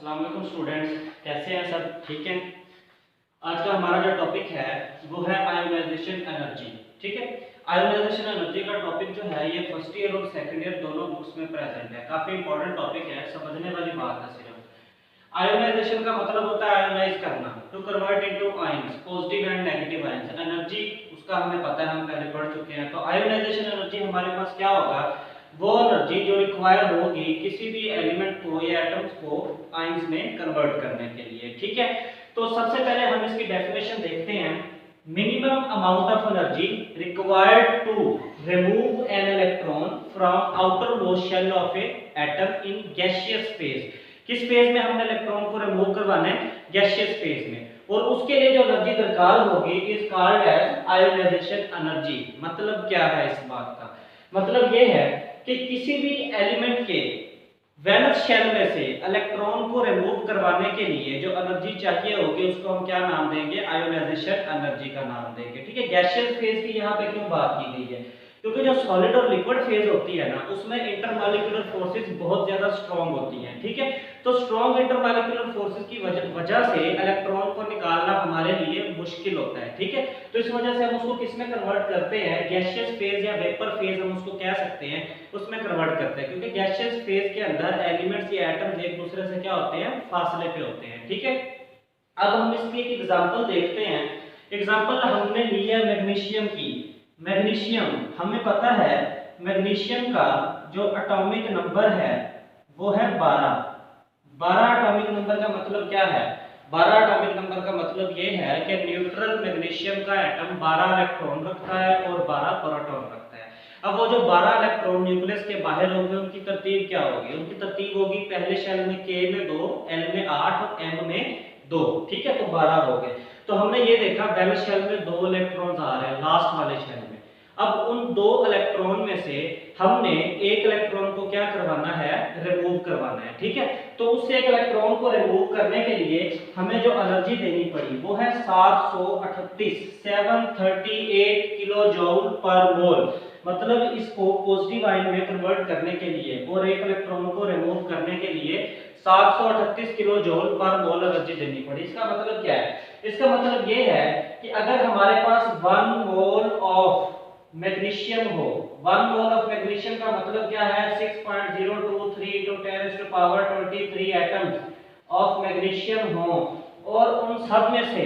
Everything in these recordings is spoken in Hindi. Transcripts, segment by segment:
अस्सलाम वालेकुम स्टूडेंट्स, कैसे हैं सब? ठीक हैं। आज का हमारा जो टॉपिक है वो है आयोनाइजेशन एनर्जी। ठीक है, आयोनाइजेशन एनर्जी का टॉपिक जो है ये फर्स्ट ईयर और सेकंड ईयर दोनों बुक्स में प्रेजेंट है। काफी इंपॉर्टेंट टॉपिक है, समझने वाली बात है। सिर्फ आयोनाइजेशन का मतलब होता है आयोनाइज करना, to convert into ions, positive and negative ions. Energy उसका हमें पता है, हम पहले पढ़ चुके हैं। तो आयोनाइजेशन एनर्जी हमारे पास क्या होगा, वो एनर्जी जो रिक्वायर होगी किसी भी एलिमेंट को या एटम्स को आयंस में कन्वर्ट करने के लिए। ठीक है, तो सबसे पहले हम इसकी डेफिनेशन देखते हैं। Minimum amount of energy required to remove an electron from outermost shell of a atom in gaseous phase. किस फेज में हमने इलेक्ट्रॉन को रिमूव करवाना है? गैसियस फेज में। और उसके लिए जो एनर्जी दरकार होगी is called as ionisation energy. मतलब क्या है इस बात का? मतलब ये है कि किसी भी एलिमेंट के वैलेंस शेल में से इलेक्ट्रॉन को रिमूव करवाने के लिए जो एनर्जी चाहिए होगी उसको हम क्या नाम देंगे? आयोनाइजेशन एनर्जी का नाम देंगे। ठीक है, गैसियस फेज की यहाँ पे क्यों बात की गई है? क्योंकि जो सॉलिड और लिक्विड फेज होती है ना, उसमें इंटरमॉलिक्यूलर फोर्सेस बहुत ज्यादा स्ट्रांग होती हैं। ठीक है, तो स्ट्रांग इंटरमॉलिक्यूलर फोर्सेस की वजह से इलेक्ट्रॉन को निकालना हमारे लिए मुश्किल होता है। ठीक है, तो इस वजह से हम उसको किस में कन्वर्ट करते हैं? गैसियस फेज या वेपर फेज हम उसको कह सकते हैं, उसमें कन्वर्ट करते हैं। क्योंकि गैसियस फेज के अंदर एलिमेंट्स या एटम्स एक दूसरे से क्या होते हैं? फासले पे होते हैं। ठीक है, अब हम इसकी एक एग्जांपल देखते हैं। एग्जांपल हमने ली है मैग्नीशियम की। मैग्नीशियम हमें पता है, मैग्नीशियम का जो एटॉमिक नंबर है वो है 12। 12 एटॉमिक नंबर का मतलब क्या है? 12 एटॉमिक नंबर का मतलब ये है कि न्यूट्रल मैग्नीशियम का एटम 12 इलेक्ट्रॉन रखता है और 12 प्रोटॉन रखता है। अब वो जो 12 इलेक्ट्रॉन न्यूक्लियस के बाहर होंगे उनकी तरतीब क्या होगी? उनकी तरतीब होगी पहले शेल में K में 2, L में 8 और M में 2। ठीक है, तो 12 हो गए। तो हमने ये देखा वैलेंस शेल में 2 इलेक्ट्रॉन्स आ रहे हैं लास्ट वाले शेल में। अब उन 2 इलेक्ट्रॉन में से हमने एक इलेक्ट्रॉन को क्या करवाना है? रिमूव करवाना है। ठीक है, तो उस एक इलेक्ट्रॉन को रिमूव करने के लिए हमें जो एनर्जी देनी पड़ी वो है 738 किलो जूल पर मोल। मतलब इसको पॉजिटिव आयन में कन्वर्ट करने के लिए और एक इलेक्ट्रॉन को रिमूव करने के लिए 738 किलो जूल पर मोल एनर्जी देनी पड़ी। इसका मतलब क्या है? इसका मतलब ये है कि अगर हमारे पास 1 मोल ऑफ मैग्नीशियम हो, 1 मोल ऑफ मैग्नीशियम का मतलब क्या है? 6.023 × 10⁻23 एटम्स ऑफ मैग्नीशियम हो और उन सब में से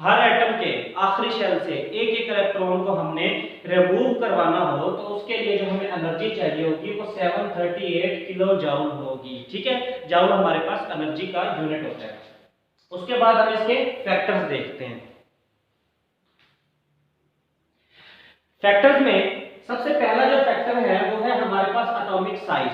हर एटम के आखिरी शेल से एक एक इलेक्ट्रॉन को हमने रिमूव करवाना हो, तो उसके लिए जो हमें एनर्जी चाहिए होगी वो 738 किलो जूल होगी। ठीक है, जूल हमारे पास एनर्जी का यूनिट होता है। उसके बाद हम इसके फैक्टर्स देखते हैं। फैक्टर्स में सबसे पहला जो फैक्टर है वो है हमारे पास एटॉमिक साइज।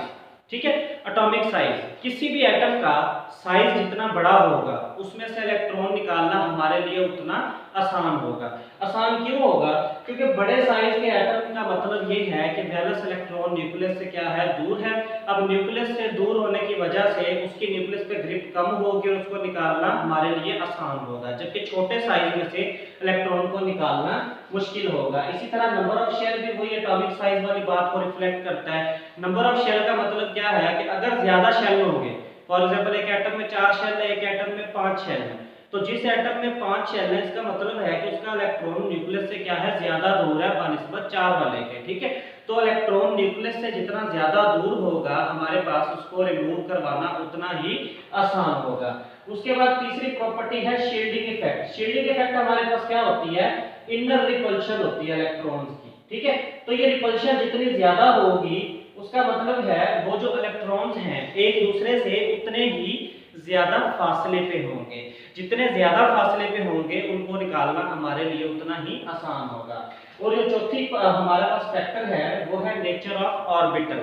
ठीक है, एटॉमिक साइज, किसी भी एटम का साइज जितना बड़ा होगा उसमें से इलेक्ट्रॉन निकालना हमारे लिए उतना आसान होगा। आसान क्यों होगा? क्योंकि बड़े साइज के एटम का मतलब ये है कि वैलेंस इलेक्ट्रॉन न्यूक्लियस से क्या है? दूर है। अब न्यूक्लियस से दूर होने की वजह से उसकी न्यूक्लियस पे ग्रिप कम होगी और उसको निकालना हमारे लिए आसान होगा, जबकि छोटे साइज में से इलेक्ट्रॉन को निकालना मुश्किल होगा। इसी तरह नंबर ऑफ शेल भी वही एटॉमिक साइज वाली बात को रिफ्लेक्ट करता है। नंबर ऑफ शेल का मतलब क्या है कि अगर ज्यादा शेल होंगे, फॉर एग्जांपल एक एटम में 4 शेल है, एक एटम में 5 शेल है, तो जिस एटम में 5 शेल है इसका मतलब है कि उसका इलेक्ट्रॉन न्यूक्लियस से क्या है? ज्यादा दूर है बनिस्बत 4 वाले के। ठीक है, तो इलेक्ट्रॉन न्यूक्लियस से जितना ज्यादा दूर होगा हमारे पास उसको रिमूव करवाना उतना ही आसान होगा। उसके बाद तीसरी प्रॉपर्टी है शील्डिंग इफेक्ट। शील्डिंग इफेक्ट हमारे पास क्या होती है? इनर रिपल्शन होती है इलेक्ट्रॉन्स की। ठीक है, तो ये रिपल्शन जितनी ज्यादा होगी उसका मतलब है वो जो इलेक्ट्रॉन्स हैं एक दूसरे से उतने ही ज्यादा फासले पे होंगे। जितने ज्यादा फासले पे होंगे उनको निकालना हमारे लिए उतना ही आसान होगा। और जो चौथी हमारे पास फैक्टर है वो है नेचर ऑफ ऑर्बिटल।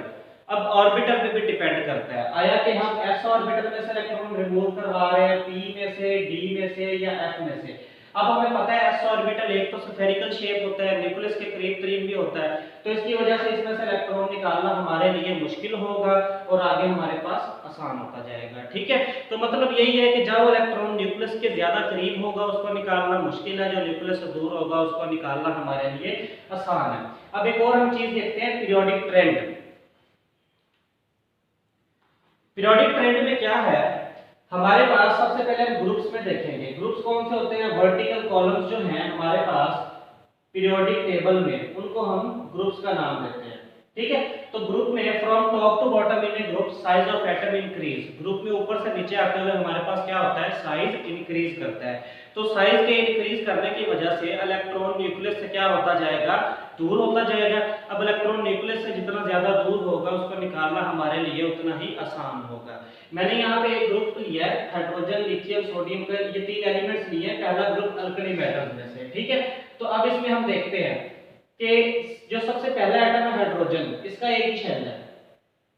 अब ऑर्बिटल पे भी डिपेंड करता है, आया कि हम s ऑर्बिटल में से इलेक्ट्रॉन रिमूव करवा रहे हैं, p में से, d में से या f में से। अब हमें पता है s ऑर्बिटल एक तो स्फेरिकल शेप होता है, न्यूक्लियस के करीब करीब भी होता है, तो इसकी वजह से इसमें से इलेक्ट्रॉन निकालना हमारे लिए मुश्किल होगा और आगे हमारे पास आसान होता जाएगा। ठीक है, तो मतलब यही है कि जो इलेक्ट्रॉन न्यूक्लियस के ज्यादा करीब होगा उसको निकालना मुश्किल है, जो न्यूक्लियस से दूर होगा उसको निकालना हमारे लिए आसान है। अब एक और हम चीज देखते हैं, पीरियोडिक ट्रेंड। पीरियोडिक ट्रेंड में क्या है? हमारे पास सबसे पहले हम ग्रुप्स में देखेंगे। ग्रुप्स कौन से होते हैं? वर्टिकल कॉलम्स जो हैं हमारे पास पीरियोडिक टेबल में, उनको हम ग्रुप्स का नाम देते हैं। ठीक है, तो ग्रुप में from top to bottom in a group size of atom increase. Group में ऊपर से नीचे आते हुए हमारे पास क्या होता है? साइज इंक्रीज करता है। तो साइज के इंक्रीज करने की वजह से इलेक्ट्रॉन न्यूक्लियस से क्या होता जाएगा? दूर होता जाएगा। अब इलेक्ट्रॉन न्यूक्लियस से जितना ज्यादा दूर होगा उसको निकालना हमारे लिए उतना ही आसान होगा। मैंने यहाँ पे एक ग्रुप लिया है, हाइड्रोजन, लिथियम, सोडियम का, ये 3 एलिमेंट्स लिए हैं। पहला ग्रुप अल्कली मेटल्स में से। ठीक है, तो अब इसमें हम देखते हैं कि जो सबसे पहला एटम है हाइड्रोजन, इसका एक ही शेल है।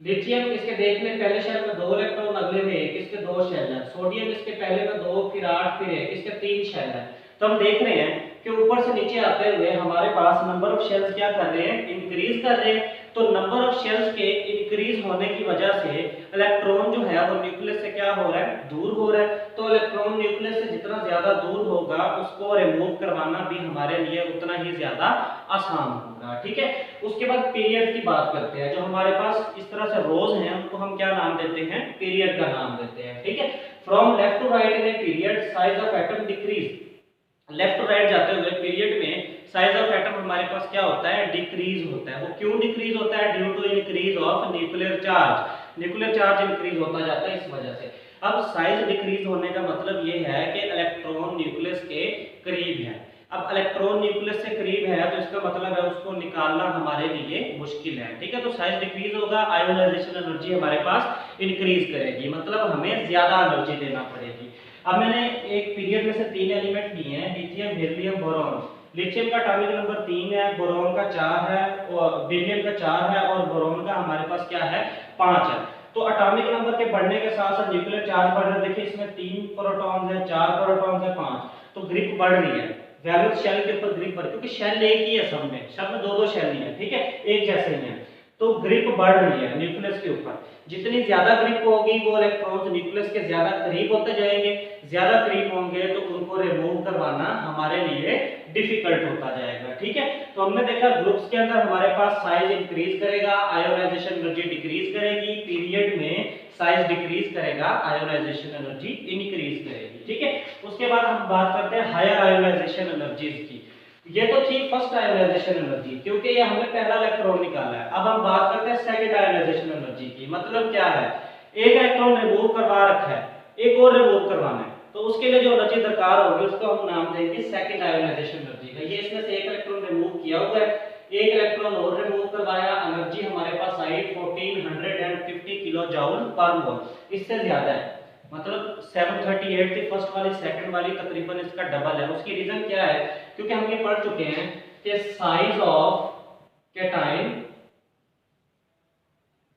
लिथियम, इसके देखने पहले शेल में 2 इलेक्ट्रॉन, अगले में 1, इसके 2 शेल है। सोडियम, इसके पहले में 2, फिर 8, फिर 1, इसके 3 शेल है। तो हम देख रहे हैं कि ऊपर से नीचे आते हुए हमारे पास नंबर ऑफ शेल्स क्या कर रहे हैं? इंक्रीज कर रहे हैं। तो नंबर ऑफ शेल्स के इंक्रीज होने की वजह से इलेक्ट्रॉन जो है वो न्यूक्लियस से क्या हो रहा है? दूर हो रहा है। तो इलेक्ट्रॉन न्यूक्लियस से जितना ज्यादा दूर होगा उसको रिमूव करवाना भी हमारे लिए उतना ही ज्यादा आसान होगा। ठीक है, उसके बाद पीरियड की बात करते हैं। जो हमारे पास इस तरह से रोज हैं उनको हम क्या नाम देते हैं? पीरियड का नाम देते हैं। ठीक है, from left to right in a period size of atom decrease. Left to right जाते हुए पीरियड में साइज ऑफ एटम हमारे पास क्या होता है? डिक्रीज होता है। वो क्यों डिक्रीज होता है? Due to increase of nuclear charge. Nuclear charge increase होता जाता है इस वजह से। अब साइज डिक्रीज होने का मतलब ये है कि इलेक्ट्रॉन न्यूक्लियस के करीब है। अब इलेक्ट्रॉन न्यूक्लियस से करीब है तो इसका मतलब है उसको निकालना हमारे लिए मुश्किल है। ठीक है, तो साइज डिक्रीज होगा, आयोनाइजेशन एनर्जी हमारे पास इंक्रीज करेगी, मतलब हमें ज्यादा एनर्जी देना पड़ेगी। अब मैंने एक पीरियड में से 3 एलिमेंट लिए हैं, लिथियम, बेरिलियम, बोरॉन। लिथियम का एटॉमिक नंबर 3 है, बोरॉन का 4 है, और बेरिलियम का 4 है, और बोरॉन का हमारे पास क्या है? 5 है। तो एटॉमिक नंबर के बढ़ने के साथ साथ न्यूक्लियर चार्ज बढ़ रहा है। देखिए इसमें 3 प्रोटॉन्स है, 4 प्रोटॉन्स है, 5, तो ग्रिप बढ़ रही है। वैलेंस शेल के ऊपर ग्रिप बढ़, क्योंकि शेल एक ही है सब में 2-2 शेल नहीं है। ठीक है, एक जैसे ही है, तो ग्रिप बढ़ रही है न्यूक्लियस के ऊपर। जितनी ज्यादा ग्रिप होगी वो इलेक्ट्रॉन्स न्यूक्लियस के ज्यादा करीब होते जाएंगे। ज्यादा करीब होंगे तो उनको रिमूव करवाना हमारे लिए डिफिकल्ट होता जाएगा। ठीक है, तो हमने देखा ग्रुप्स के अंदर हमारे पास साइज इंक्रीज करेगा, आयोनाइजेशन एनर्जी डिक्रीज करेगी। पीरियड में साइज डिक्रीज करेगा, आयोनाइजेशन एनर्जी इंक्रीज करेगी। ठीक है, उसके बाद हम बात करते हैं हायर आयोनाइजेशन एनर्जीज की। ये तो थी फर्स्ट आयोनाइजेशन एनर्जी, क्योंकि ये हमने पहला इलेक्ट्रॉन निकाला है। अब हम बात करते हैं सेकंड आयोनाइजेशन एनर्जी की। मतलब क्या है? एक इलेक्ट्रॉन रिमूव करवा रखा है, एक और रिमूव करवाना है, तो उसके लिए जो एनर्जी दरकार होगी उसको हम नाम देंगे सेकंड आयोनाइजेशन एनर्जी का। ये इसमें से एक इलेक्ट्रॉन रिमूव किया हुआ है, एक इलेक्ट्रॉन और रिमूव करवाया, एनर्जी हमारे पास आई 1450 किलो जूल पर मोल। इससे ज्यादा है, मतलब 738 थी फर्स्ट वाली, सेकंड वाली तकरीबन इसका डबल है। उसकी रीजन क्या है? क्योंकि हम ये पढ़ चुके हैं कि size of cation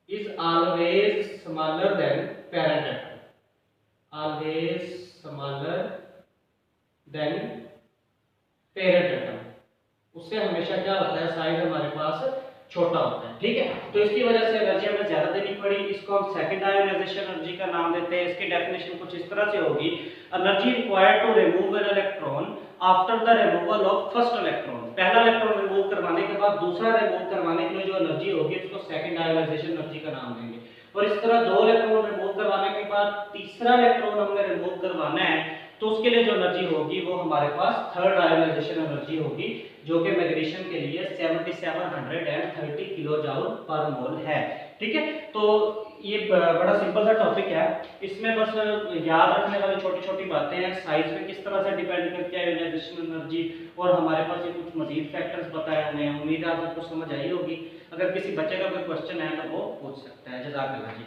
is always smaller than parent atom, always smaller than parent atom. उससे हमेशा क्या होता है? साइज हमारे पास छोटा होता है। ठीक है, तो इसकी वजह से एनर्जी हमें ज्यादा देनी पड़ी। इसको हम सेकंड आयोनाइजेशन एनर्जी का नाम देते हैं। इसकी डेफिनेशन कुछ इस तरह से होगी: energy required to remove an electron after the removal of first electron. पहला इलेक्ट्रॉन रिमूव करवाने के बाद दूसरा रिमूव करवाने के लिए जो एनर्जी होगी उसको सेकंड आयोनाइजेशन एनर्जी का नाम देंगे। और इस तरह 2 इलेक्ट्रॉन रिमूव करवाने के बाद तीसरा इलेक्ट्रॉन हमने रिमूव करवाना है, तो उसके लिए जो एनर्जी होगी वो हमारे पास थर्ड आयोनाइजेशन एनर्जी होगी, जो कि मैग्नीशियम के लिए 7730 किलो जूल पर मोल है। ठीक है, तो ये बड़ा सिंपल सा टॉपिक है। इसमें बस याद रखने वाली छोटी छोटी बातें हैं। साइज पे किस तरह से डिपेंड करती है आयोनाइजेशन एनर्जी, और हमारे पास ये कुछ मजीद फैक्टर्स बताए हुए हैं। उम्मीद है आपको समझ आई होगी। अगर किसी बच्चे का कोई क्वेश्चन है तो वो पूछ सकता है। जज़ाकल्लाह जी।